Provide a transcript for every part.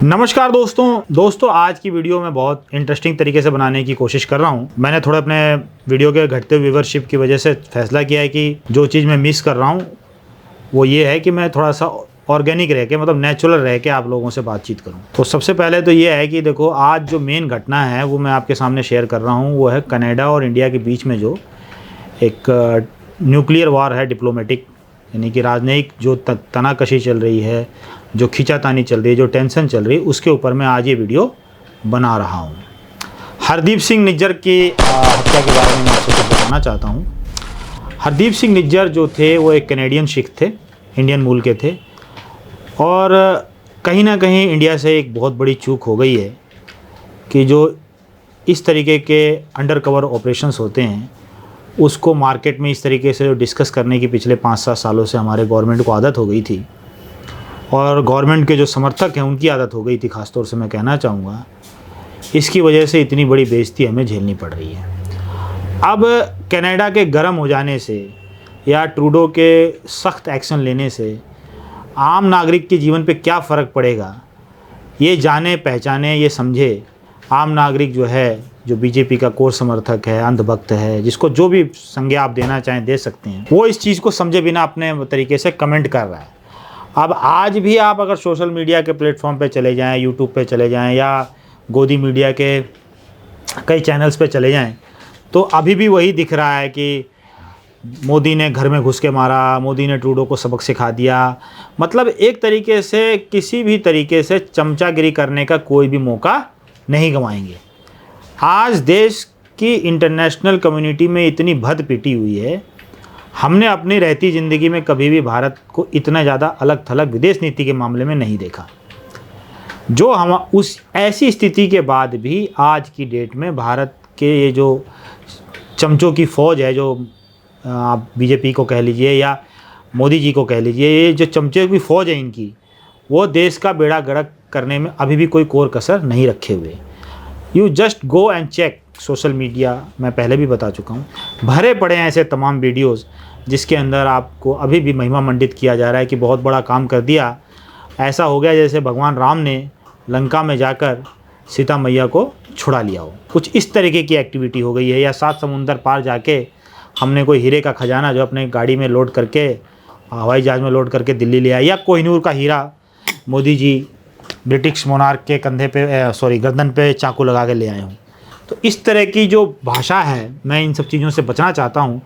नमस्कार दोस्तों आज की वीडियो में बहुत इंटरेस्टिंग तरीके से बनाने की कोशिश कर रहा हूँ। मैंने थोड़ा अपने वीडियो के घटते व्यूवरशिप की वजह से फैसला किया है कि जो चीज़ मैं मिस कर रहा हूँ वो ये है कि मैं थोड़ा सा ऑर्गेनिक रह के मतलब नेचुरल रह के आप लोगों से बातचीत करूँ। तो सबसे पहले तो ये है कि देखो आज जो मेन घटना है वो मैं आपके सामने शेयर कर रहा हूँ। वो है कनाडा और इंडिया के बीच में जो एक न्यूक्लियर वार है, डिप्लोमेटिक यानी कि राजनयिक जो तनाकशी चल रही है, जो खींचातानी चल रही है, जो टेंशन चल रही है, उसके ऊपर मैं आज ये वीडियो बना रहा हूँ। हरदीप सिंह निज्जर की हत्या के बारे में मैं आपसे कुछ बताना चाहता हूँ। हरदीप सिंह निज्जर जो थे वो एक कैनेडियन सिख थे, इंडियन मूल के थे, और कहीं ना कहीं इंडिया से एक बहुत बड़ी चूक हो गई है कि जो इस तरीके के अंडर कवर ऑपरेशंस होते हैं उसको मार्केट में इस तरीके से जो डिस्कस करने की पिछले 5-7 सालों से हमारे गवर्नमेंट को आदत हो गई थी, और गवर्नमेंट के जो समर्थक हैं उनकी आदत हो गई थी, ख़ासतौर से मैं कहना चाहूँगा। इसकी वजह से इतनी बड़ी बेइज्जती हमें झेलनी पड़ रही है। अब कनाडा के गर्म हो जाने से या ट्रूडो के सख्त एक्शन लेने से आम नागरिक के जीवन पे क्या फ़र्क पड़ेगा, ये जाने पहचाने, ये समझे आम नागरिक जो है, जो बीजेपी का कोर समर्थक है, अंधभक्त है, जिसको जो भी संज्ञा आप देना चाहें दे सकते हैं, वो इस चीज़ को समझे बिना अपने तरीके से कमेंट कर रहा है। अब आज भी आप अगर सोशल मीडिया के प्लेटफॉर्म पे चले जाएं, यूट्यूब पे चले जाएं या गोदी मीडिया के कई चैनल्स पे चले जाएं, तो अभी भी वही दिख रहा है कि मोदी ने घर में घुस के मारा, मोदी ने ट्रूडो को सबक सिखा दिया। मतलब एक तरीके से किसी भी तरीके से चमचागिरी करने का कोई भी मौका नहीं गंवाएंगे। आज देश की इंटरनेशनल कम्युनिटी में इतनी भद पिटी हुई है, हमने अपनी रहती ज़िंदगी में कभी भी भारत को इतना ज़्यादा अलग थलग विदेश नीति के मामले में नहीं देखा। जो हम उस ऐसी स्थिति के बाद भी आज की डेट में भारत के ये जो चमचों की फ़ौज है, जो आप बीजेपी को कह लीजिए या मोदी जी को कह लीजिए, ये जो चमचों की फ़ौज है इनकी, वो देश का बेड़ा गर्क करने में अभी भी कोई कोर कसर नहीं रखे हुए। You just go and check social media, मैं पहले भी बता चुका हूँ, भरे पड़े हैं ऐसे तमाम वीडियोस जिसके अंदर आपको अभी भी महिमा मंडित किया जा रहा है कि बहुत बड़ा काम कर दिया। ऐसा हो गया जैसे भगवान राम ने लंका में जाकर सीता मैया को छुड़ा लिया हो, कुछ इस तरीके की एक्टिविटी हो गई है। या 7 समुंदर पार जाके हमने कोई हीरे का खजाना जो अपने गाड़ी में लोड करके, हवाई जहाज़ में लोड करके दिल्ली ले आया, या कोहिनूर का हीरा मोदी जी ब्रिटिश मोनार्क के कंधे पे गर्दन पे चाकू लगा के ले आए हूँ। तो इस तरह की जो भाषा है, मैं इन सब चीज़ों से बचना चाहता हूँ।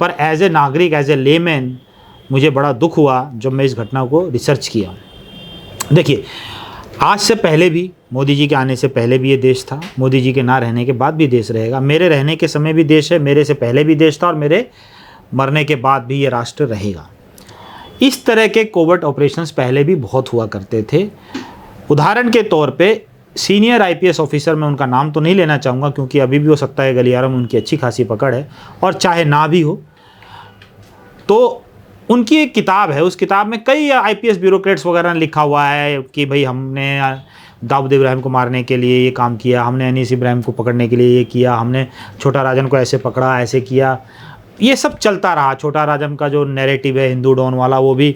पर एज ए नागरिक, एज ए लेमैन, मुझे बड़ा दुख हुआ जब मैं इस घटना को रिसर्च किया। देखिए, आज से पहले भी, मोदी जी के आने से पहले भी ये देश था, मोदी जी के ना रहने के बाद भी देश रहेगा, मेरे रहने के समय भी देश है, मेरे से पहले भी देश था, और मेरे मरने के बाद भी ये राष्ट्र रहेगा। इस तरह के कोवर्ट ऑपरेशंस पहले भी बहुत हुआ करते थे। उदाहरण के तौर पे सीनियर आईपीएस ऑफिसर, मैं उनका नाम तो नहीं लेना चाहूँगा क्योंकि अभी भी हो सकता है गलियारों में उनकी अच्छी खासी पकड़ है, और चाहे ना भी हो तो उनकी एक किताब है, उस किताब में कई आईपीएस ब्यूरोक्रेट्स वगैरह ने लिखा हुआ है कि भाई हमने दाऊद इब्राहिम को मारने के लिए ये काम किया, हमने अनीस इब्राहिम को पकड़ने के लिए ये किया, हमने छोटा राजन को ऐसे पकड़ा, ऐसे किया। ये सब चलता रहा। छोटा राजन का जो नैरेटिव है हिंदू डॉन वाला, वो भी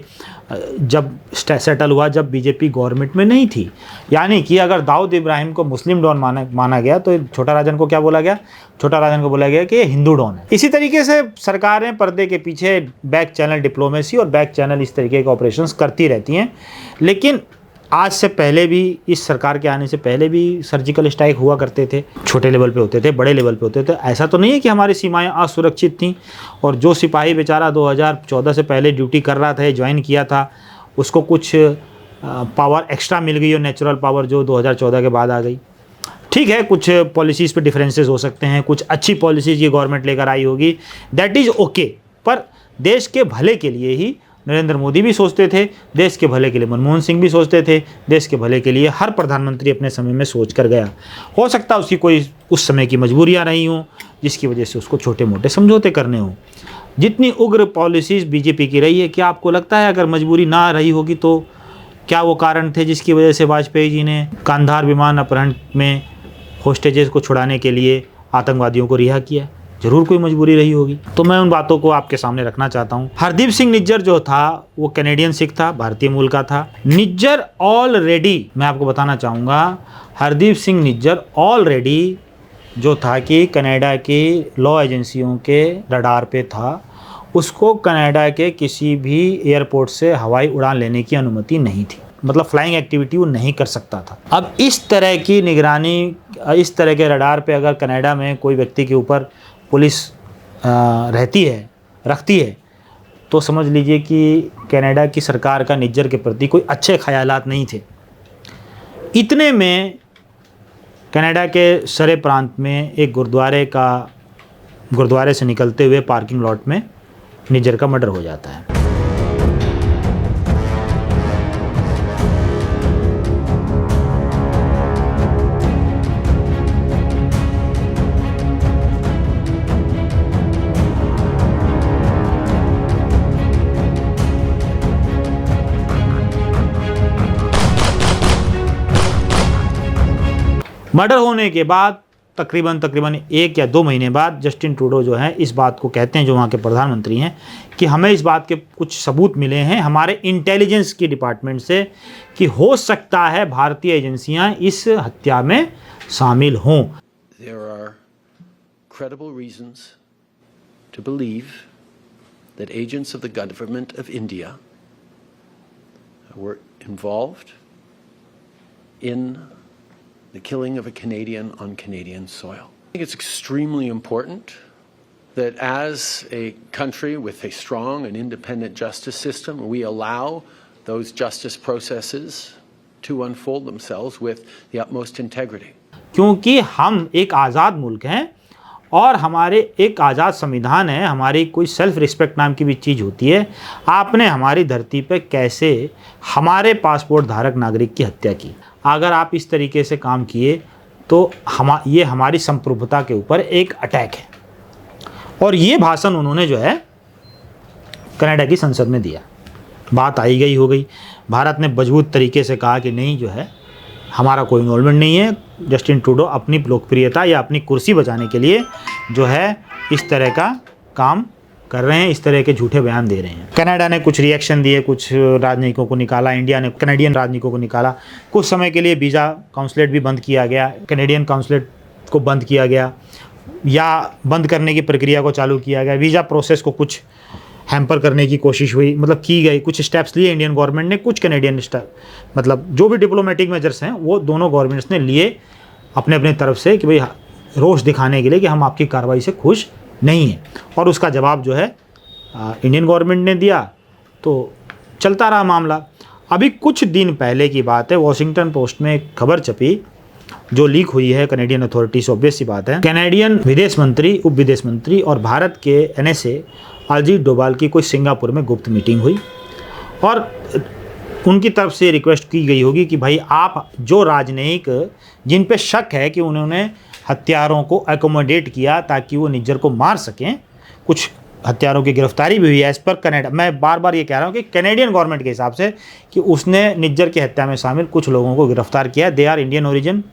जब सेटल हुआ जब बीजेपी गवर्नमेंट में नहीं थी। यानी कि अगर दाऊद इब्राहिम को मुस्लिम डॉन माना गया तो छोटा राजन को क्या बोला गया? छोटा राजन को बोला गया कि ये हिंदू डॉन है। इसी तरीके से सरकारें पर्दे के पीछे बैक चैनल डिप्लोमेसी और बैक चैनल इस तरीके के ऑपरेशंस करती रहती हैं। लेकिन आज से पहले भी, इस सरकार के आने से पहले भी सर्जिकल स्ट्राइक हुआ करते थे। छोटे लेवल पे होते थे, बड़े लेवल पे होते थे। ऐसा तो नहीं है कि हमारी सीमाएं असुरक्षित थीं, और जो सिपाही बेचारा 2014 से पहले ड्यूटी कर रहा था, ज्वाइन किया था, उसको कुछ पावर एक्स्ट्रा मिल गई हो, नेचुरल पावर जो 2014 के बाद आ गई। ठीक है, कुछ पॉलिसीज़ पे डिफरेंसेस हो सकते हैं, कुछ अच्छी पॉलिसीज़ ये गवर्नमेंट लेकर आई होगी, दैट इज़ ओके। पर देश के भले के लिए ही नरेंद्र मोदी भी सोचते थे, देश के भले के लिए मनमोहन सिंह भी सोचते थे, देश के भले के लिए हर प्रधानमंत्री अपने समय में सोच कर गया। हो सकता है उसकी कोई उस समय की मजबूरियां रही हों जिसकी वजह से उसको छोटे मोटे समझौते करने हों। जितनी उग्र पॉलिसीज़ बीजेपी की रही है, क्या आपको लगता है अगर मजबूरी ना रही होगी तो क्या वो कारण थे जिसकी वजह से वाजपेयी जी ने कांधार विमान अपहरण में होस्टेजेस को छुड़ाने के लिए आतंकवादियों को रिहा किया? ज़रूर कोई मजबूरी रही होगी। तो मैं उन बातों को आपके सामने रखना चाहता हूँ। हरदीप सिंह निज्जर जो था वो कैनेडियन सिख था, भारतीय मूल का था। निज्जर ऑलरेडी, मैं आपको बताना चाहूँगा, हरदीप सिंह निज्जर ऑलरेडी जो था कि कनाडा की लॉ एजेंसियों के रडार पे था। उसको कनाडा के किसी भी एयरपोर्ट से हवाई उड़ान लेने की अनुमति नहीं थी, मतलब फ्लाइंग एक्टिविटी वो नहीं कर सकता था। अब इस तरह की निगरानी, इस तरह के रडार पे अगर कनाडा में कोई व्यक्ति के ऊपर पुलिस रखती है तो समझ लीजिए कि कनाडा की सरकार का निज्जर के प्रति कोई अच्छे ख्यालात नहीं थे। इतने में कनाडा के सरे प्रांत में एक गुरुद्वारे से निकलते हुए पार्किंग लॉट में निज्जर का मर्डर हो जाता है। मर्डर होने के बाद तकरीबन 1 या 2 महीने बाद जस्टिन ट्रूडो जो है इस बात को कहते हैं, जो वहाँ के प्रधानमंत्री हैं, कि हमें इस बात के कुछ सबूत मिले हैं हमारे इंटेलिजेंस की डिपार्टमेंट से कि हो सकता है भारतीय एजेंसियां इस हत्या में शामिल हों। There are credible reasons to believe that agents of the government of India were involved in the killing of a Canadian on Canadian soil. I think it's extremely important that as a country with a strong and independent justice system, we allow those justice processes to unfold themselves with the utmost integrity. क्योंकि हम एक आज़ाद मुल्क हैं और हमारे एक आज़ाद संविधान है, हमारी कोई सेल्फ रिस्पेक्ट नाम की भी चीज़ होती है। आपने हमारी धरती पे कैसे हमारे पासपोर्ट धारक नागरिक की हत्या की? अगर आप इस तरीके से काम किए तो ये हमारी संप्रभुता के ऊपर एक अटैक है। और ये भाषण उन्होंने जो है कनाडा की संसद में दिया। बात आई गई हो गई। भारत ने मजबूत तरीके से कहा कि नहीं, जो है हमारा कोई इन्वॉल्वमेंट नहीं है। जस्टिन ट्रूडो अपनी लोकप्रियता या अपनी कुर्सी बचाने के लिए जो है इस तरह का काम कर रहे हैं, इस तरह के झूठे बयान दे रहे हैं। कनाडा ने कुछ रिएक्शन दिए, कुछ राजनयिकों को निकाला, इंडिया ने कनेडियन राजनयिकों को निकाला। कुछ समय के लिए वीज़ा काउंसलेट भी बंद किया गया, कनेडियन काउंसलेट को बंद किया गया या बंद करने की प्रक्रिया को चालू किया गया। वीज़ा प्रोसेस को कुछ हैम्पर करने की कोशिश हुई, मतलब की गई, कुछ स्टेप्स लिए इंडियन गवर्नमेंट ने, कुछ कनेडियन मतलब जो भी डिप्लोमेटिक मेजर्स हैं वो दोनों गवर्नमेंट्स ने लिए अपने अपने तरफ से कि भाई रोष दिखाने के लिए कि हम आपकी कार्रवाई से खुश नहीं हैं। और उसका जवाब जो है इंडियन गवर्नमेंट ने दिया, तो चलता रहा मामला। अभी कुछ दिन पहले की बात है, वॉशिंगटन पोस्ट में एक खबर छपी जो लीक हुई है कनेडियन अथॉरिटी से। ऑब्वियस सी बात है, कनेडियन विदेश मंत्री, उप विदेश मंत्री और भारत के NSA अजीत डोभाल की कोई सिंगापुर में गुप्त मीटिंग हुई और उनकी तरफ से रिक्वेस्ट की गई होगी कि भाई आप जो राजनयिक जिन पे शक है कि उन्होंने हत्यारों को एकोमोडेट किया ताकि वो निज्जर को मार सकें, कुछ हत्यारों की गिरफ्तारी भी हुई है एज पर कनाडा। मैं बार बार ये कह रहा हूँ कि कैनेडियन गवर्नमेंट के हिसाब से कि उसने निज्जर की हत्या में शामिल कुछ लोगों को गिरफ्तार किया। They are Indian origin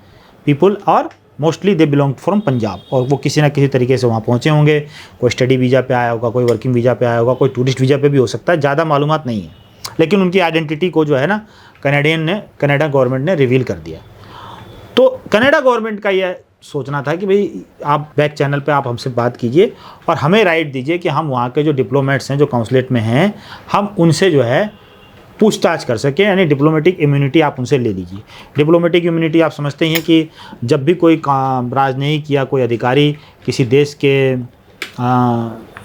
people और mostly they belong from Punjab, और वो किसी ना किसी तरीके से वहाँ पहुँचे होंगे। कोई स्टडी वीज़ा पे आया होगा, कोई वर्किंग वीज़ा पे आया होगा, कोई टूरिस्ट वीज़ा पे भी हो सकता है, ज़्यादा मालूमात नहीं है। लेकिन उनकी आइडेंटिटी को जो है ना कनाडा गवर्नमेंट ने रिवील कर दिया। तो कनाडा गवर्नमेंट का यह सोचना था कि भाई आप बैक चैनल पे आप हमसे बात कीजिए और हमें राइट दीजिए कि हम वहाँ के जो डिप्लोमेट्स हैं जो काउंसलेट में हैं, हम उनसे जो है पूछताछ कर सकें, यानी डिप्लोमेटिक इम्यूनिटी आप उनसे ले लीजिए। डिप्लोमेटिक इम्यूनिटी आप समझते हैं कि जब भी कोई राजनयिक या कोई अधिकारी किसी देश के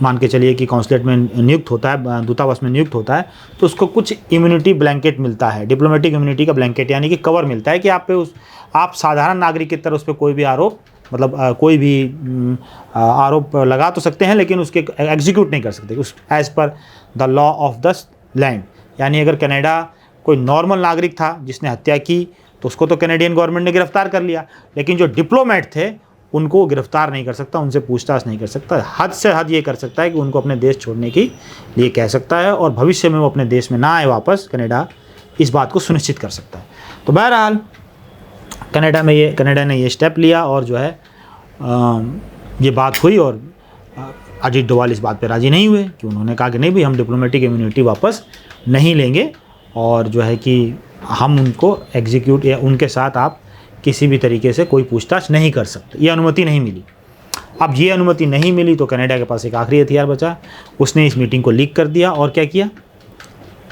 मान के चलिए कि काउंसलेट में नियुक्त होता है, दूतावास में नियुक्त होता है, तो उसको कुछ इम्यूनिटी ब्लैंकेट मिलता है, डिप्लोमेटिक इम्यूनिटी का ब्लैंकेट, यानी कि कवर मिलता है कि आप साधारण नागरिक की तरह उस पर कोई भी आरोप कोई भी आरोप लगा तो सकते हैं लेकिन उसके एग्जीक्यूट नहीं कर सकते उस as per the law of the land. यानी अगर कनाडा कोई नॉर्मल नागरिक था जिसने हत्या की तो उसको तो कनेडियन गवर्नमेंट ने गिरफ्तार कर लिया, लेकिन जो डिप्लोमेट थे उनको गिरफ्तार नहीं कर सकता, उनसे पूछताछ नहीं कर सकता। हद से हद ये कर सकता है कि उनको अपने देश छोड़ने के लिए कह सकता है और भविष्य में वो अपने देश में ना आए वापस, कनाडा इस बात को सुनिश्चित कर सकता है। तो बहरहाल कनाडा ने ये स्टेप लिया और जो है ये बात हुई और अजीत डोभाल इस बात पे राज़ी नहीं हुए कि उन्होंने कहा कि नहीं भाई, हम डिप्लोमेटिक इम्यूनिटी वापस नहीं लेंगे और जो है कि हम उनको एग्जीक्यूट या उनके साथ आप किसी भी तरीके से कोई पूछताछ नहीं कर सकते, ये अनुमति नहीं मिली। अब ये अनुमति नहीं मिली तो कनाडा के पास एक आखिरी हथियार बचा, उसने इस मीटिंग को लीक कर दिया और क्या किया,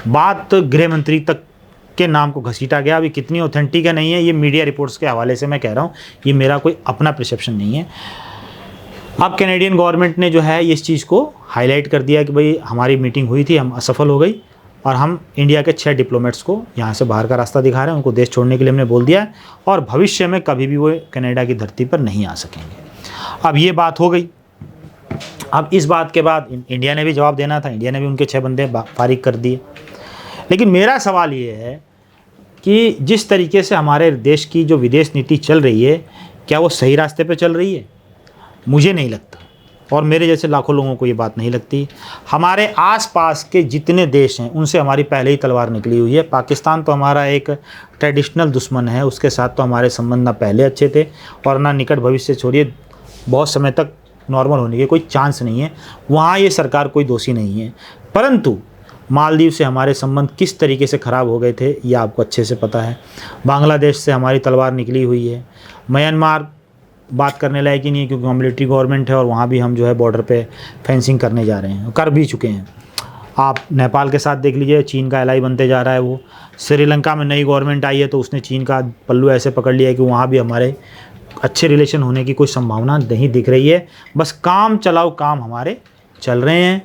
बात गृह मंत्री तक के नाम को घसीटा गया। अभी कितनी ऑथेंटिक है नहीं है, ये मीडिया रिपोर्ट्स के हवाले से मैं कह रहा हूँ, ये मेरा कोई अपना परसेप्शन नहीं है। अब कैनेडियन गवर्नमेंट ने जो है इस चीज़ को हाईलाइट कर दिया कि भाई हमारी मीटिंग हुई थी, हम असफल हो गई और हम इंडिया के 6 डिप्लोमेट्स को यहाँ से बाहर का रास्ता दिखा रहे हैं, उनको देश छोड़ने के लिए हमने बोल दिया है और भविष्य में कभी भी वो कनाडा की धरती पर नहीं आ सकेंगे। अब ये बात हो गई। अब इस बात के बाद इंडिया ने भी जवाब देना था, इंडिया ने भी उनके 6 बंदे फारिग कर दिए। लेकिन मेरा सवाल ये है कि जिस तरीके से हमारे देश की जो विदेश नीति चल रही है, क्या वो सही रास्ते पे चल रही है? मुझे नहीं लगता और मेरे जैसे लाखों लोगों को ये बात नहीं लगती। हमारे आसपास के जितने देश हैं उनसे हमारी पहले ही तलवार निकली हुई है। पाकिस्तान तो हमारा एक ट्रेडिशनल दुश्मन है, उसके साथ तो हमारे संबंध ना पहले अच्छे थे और ना निकट भविष्य छोड़िए बहुत समय तक नॉर्मल होने के कोई चांस नहीं है। वहाँ ये सरकार कोई दोषी नहीं है, परंतु मालदीव से हमारे संबंध किस तरीके से ख़राब हो गए थे ये आपको अच्छे से पता है। बांग्लादेश से हमारी तलवार निकली हुई है। म्यांमार बात करने लायक ही नहीं है क्योंकि वहाँ मिलिट्री गवर्नमेंट है और वहाँ भी हम जो है बॉर्डर पे फेंसिंग करने जा रहे हैं, कर भी चुके हैं। आप नेपाल के साथ देख लीजिए, चीन का एलाई बनते जा रहा है वो। श्रीलंका में नई गवर्नमेंट आई है तो उसने चीन का पल्लू ऐसे पकड़ लिया है कि वहाँ भी हमारे अच्छे रिलेशन होने की कोई संभावना नहीं दिख रही है। बस काम चलाओ काम हमारे चल रहे हैं।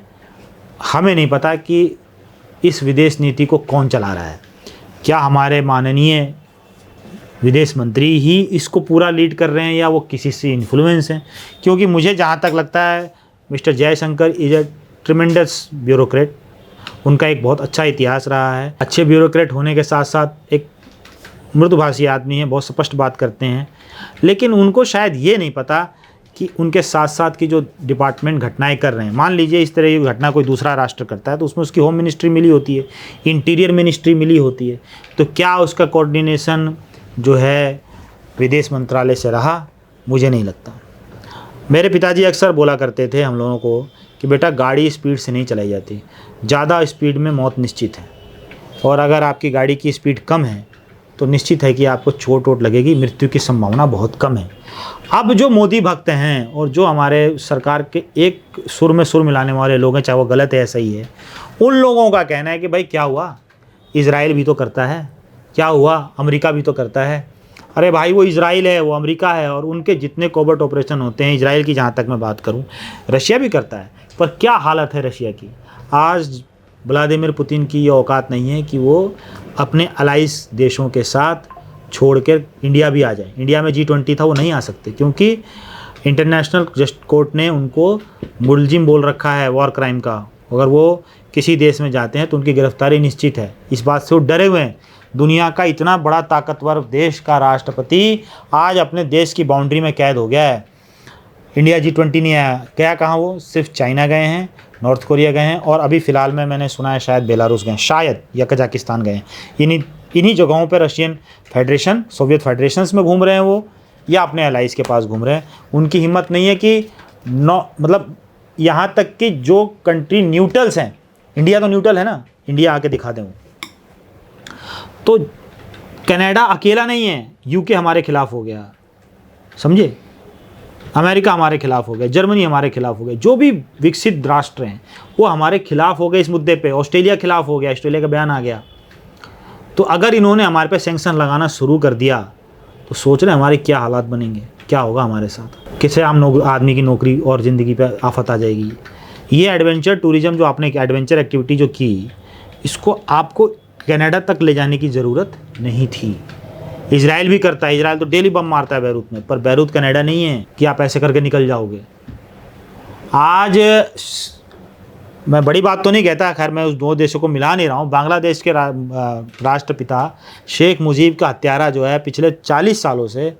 हमें नहीं पता कि इस विदेश नीति को कौन चला रहा है, क्या हमारे माननीय विदेश मंत्री ही इसको पूरा लीड कर रहे हैं या वो किसी से इन्फ्लुएंस हैं? क्योंकि मुझे जहाँ तक लगता है mister Jaishankar is a tremendous bureaucrat, उनका एक बहुत अच्छा इतिहास रहा है। अच्छे ब्यूरोक्रेट होने के साथ साथ एक मृदुभाषी आदमी है, बहुत स्पष्ट बात करते हैं, लेकिन उनको शायद ये नहीं पता कि उनके साथ साथ की जो डिपार्टमेंट घटनाएं कर रहे हैं, मान लीजिए इस तरह की घटना कोई दूसरा राष्ट्र करता है तो उसमें उसकी होम मिनिस्ट्री मिली होती है, इंटीरियर मिनिस्ट्री मिली होती है, तो क्या उसका कोऑर्डिनेशन जो है विदेश मंत्रालय से रहा? मुझे नहीं लगता। मेरे पिताजी अक्सर बोला करते थे हम लोगों को कि बेटा गाड़ी स्पीड से नहीं चलाई जाती, ज़्यादा स्पीड में मौत निश्चित है और अगर आपकी गाड़ी की स्पीड कम है तो निश्चित है कि आपको चोट वोट लगेगी, मृत्यु की संभावना बहुत कम है। अब जो मोदी भक्त हैं और जो हमारे सरकार के एक सुर में सुर मिलाने वाले लोग हैं, चाहे वो गलत है या सही है, उन लोगों का कहना है कि भाई क्या हुआ, इजराइल भी तो करता है, क्या हुआ अमेरिका भी तो करता है। अरे भाई वो इजराइल है, वो अमेरिका है और उनके जितने कोवर्ट ऑपरेशन होते हैं, इजराइल की जहाँ तक मैं बात करूँ, रशिया भी करता है। पर क्या हालत है रशिया की? आज व्लादिमीर पुतिन की ये औकात नहीं है कि वो अपने अलाइज देशों के साथ छोड़ कर इंडिया भी आ जाए। इंडिया में G20 था, वो नहीं आ सकते क्योंकि इंटरनेशनल जस्ट कोर्ट ने उनको मुलजिम बोल रखा है वॉर क्राइम का। अगर वो किसी देश में जाते हैं तो उनकी गिरफ्तारी निश्चित है, इस बात से वो डरे हुए हैं। दुनिया का इतना बड़ा ताकतवर देश का राष्ट्रपति आज अपने देश की बाउंड्री में कैद हो गया है। इंडिया G20 नहीं आया, गया कहाँ वो? सिर्फ चाइना गए हैं, नॉर्थ कोरिया गए हैं और अभी फ़िलहाल में मैंने सुना है शायद बेलारूस गए, शायद या कजाकिस्तान गए हैं। इन्हीं जगहों पर रशियन फेडरेशन, सोवियत फेडरेशंस में घूम रहे हैं वो, या अपने अलाइज के पास घूम रहे हैं। उनकी हिम्मत नहीं है कि मतलब यहाँ तक कि जो कंट्री न्यूट्रल्स हैं, इंडिया तो न्यूट्रल है ना, इंडिया आके दिखा दें वो। तो कनाडा अकेला नहीं है, यूके हमारे खिलाफ हो गया, समझे, अमेरिका हमारे खिलाफ हो गया, जर्मनी हमारे खिलाफ हो गए, जो भी विकसित राष्ट्र हैं वो हमारे खिलाफ हो गए इस मुद्दे पे। ऑस्ट्रेलिया खिलाफ हो गया, ऑस्ट्रेलिया का बयान आ गया। तो अगर इन्होंने हमारे पे सैंक्शन लगाना शुरू कर दिया तो सोच रहे हमारे क्या हालात बनेंगे, क्या होगा हमारे साथ, किसे आम आदमी की नौकरी और ज़िंदगी पे आफत आ जाएगी। ये एडवेंचर टूरिज़्म जो आपने एडवेंचर एक्टिविटी जो की, इसको आपको कनाडा तक ले जाने की ज़रूरत नहीं थी। इजराइल भी करता है, इजराइल तो डेली बम मारता है बैरूत में, पर बैरूत कनाडा नहीं है कि आप ऐसे करके निकल जाओगे। आज मैं बड़ी बात तो नहीं कहता, खैर मैं उस 2 देशों को मिला नहीं रहा हूँ। बांग्लादेश के राष्ट्रपिता शेख मुजीब का हत्यारा जो है पिछले 40 सालों से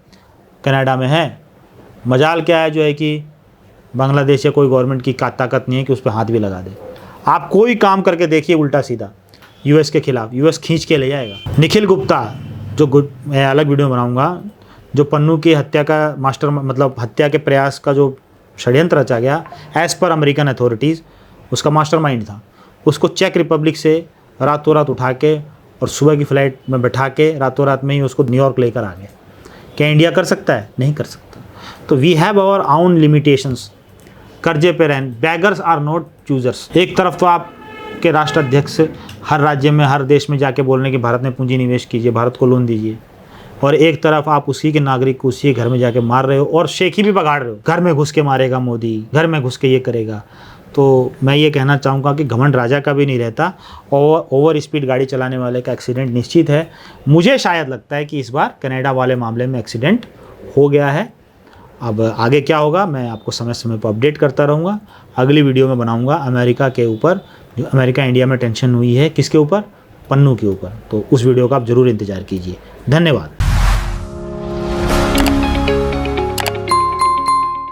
कनाडा में है। मजाल क्या है जो है कि बांग्लादेश या कोई गवर्नमेंट की ताकत नहीं है कि उस पर हाथ भी लगा दे। आप कोई काम करके देखिए उल्टा सीधा यूएस के खिलाफ, यूएस खींच के ले जाएगा। निखिल गुप्ता जो मैं अलग वीडियो बनाऊंगा, जो पन्नू की हत्या का मास्टर मतलब हत्या के प्रयास का जो षड्यंत्र रचा गया एज़ पर अमेरिकन अथॉरिटीज़, उसका मास्टरमाइंड था। उसको चेक रिपब्लिक से रातों रात उठा के और सुबह की फ़्लाइट में बैठा के रातों रात में ही उसको न्यूयॉर्क लेकर आ गए। क्या इंडिया कर सकता है? नहीं कर सकता। तो we have our own limitations. कर्जे पे रहन, बैगर्स आर नॉट चूजर्स। एक तरफ तो आपके राष्ट्राध्यक्ष हर राज्य में, हर देश में जाके बोल रहे हैं कि भारत में पूंजी निवेश कीजिए, भारत को लोन दीजिए, और एक तरफ आप उसी के नागरिक को उसी के घर में जाके मार रहे हो और शेखी भी बगाड़ रहे हो। घर में घुस के मारेगा मोदी, घर में घुस के ये करेगा। तो मैं ये कहना चाहूँगा कि घमंड राजा का भी नहीं रहता, और ओवर स्पीड गाड़ी चलाने वाले का एक्सीडेंट निश्चित है। मुझे शायद लगता है कि इस बार कनाडा वाले मामले में एक्सीडेंट हो गया है। अब आगे क्या होगा मैं आपको समय समय पर अपडेट करता रहूँगा। अगली वीडियो में बनाऊँगा अमेरिका के ऊपर, जो अमेरिका इंडिया में टेंशन हुई है, किसके ऊपर? पन्नू के ऊपर। तो उस वीडियो का आप ज़रूर इंतज़ार कीजिए। धन्यवाद।